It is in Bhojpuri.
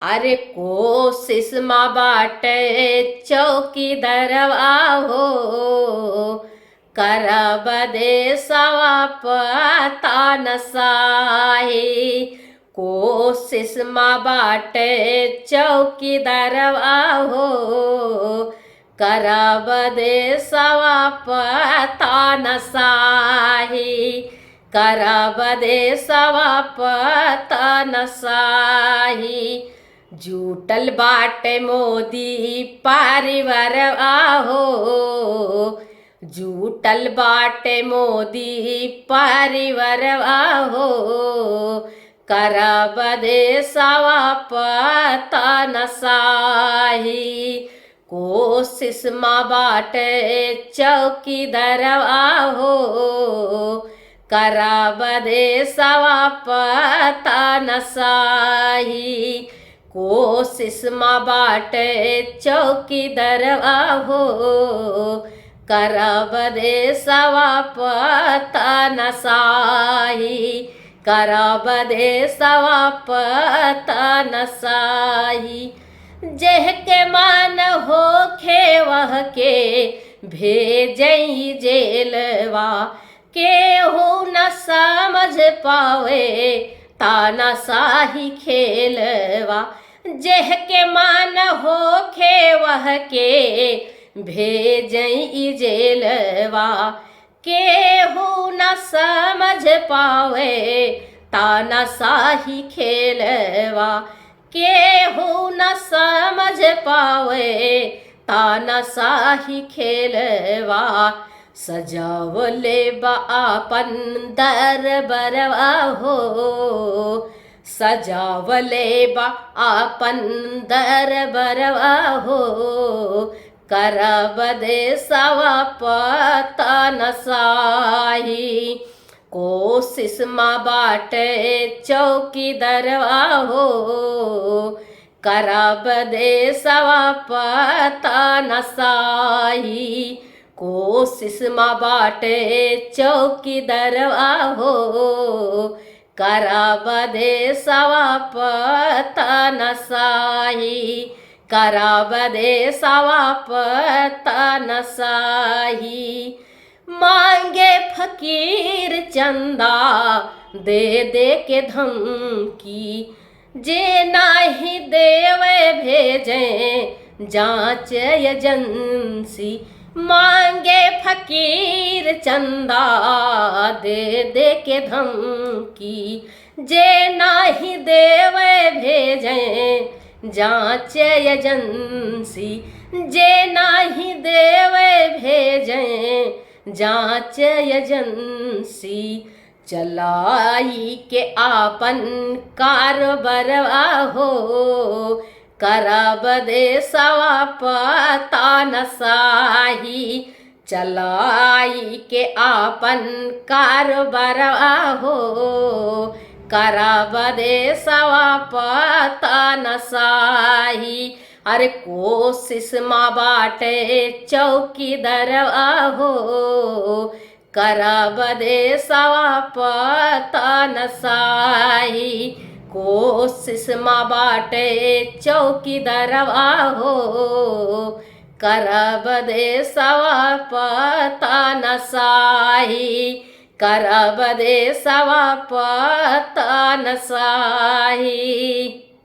अरे कोशिश माँ बाटे चौकीदारवा हो, करब देशवा पता न साही। कोशिश माँ बाटे चौकीदारवा हो, करब देशवा पता न साही। करब देशवा पता न साही। जुटल बाटे मोदी परिवार आहो, जुटल बाटे मोदी परिवार आहो, करब देशवा पता न साही। कोशिश माँ बाटे चौकीदार आहो, करब देशवा पता न साही। कोशिश माँ बाटे चौकीदारवा हो, करब देशवा पता न साही। करब देशवा पता न साही। जेह के मन होखे वह के भेजई जेलवा, केहू न समझ पावे तानाशाही खेलवा। जेह के मन होखे वह के भेजई जेलवा, केहू न समझ पावे तानाशाही खेलवा। केहू न समझ पावे तानाशाही खेलवा। सजावले बा आपन दरबारवा हो, सजावले बा आपन दरबारवा हो, करब देशवा पता न साही। कोशिश माँ बाटे चौकीदारवा हो, करब देशवा पता न साही। कोशिश माँ बाटे चौकीदारवा हो, करब देशवा पता न साही। करब देशवा पता न साही। मांगे फकीर चंदा दे दे के धमकी, जे नाही देवे भेजे जांच एजेंसी। मांगे फकीर चंदा दे दे के धमकी, जे नाही देवे भेजे जांच एजेंसी। जे नाही देवे भेजे जांच एजेंसी। चलाई के आपन कारोबारवा हो, करब देशवा पता न साही। चलाई के आपन कारोबारवा हो, करब देशवा पता न साही। अरे कोशिश माँ बाटे चौकीदारवा हो, करब देशवा पता न साही। कोशिश माँ बाटे चौकीदारवा हो, करब देशवा पता न साही। करब देशवा पता न साही।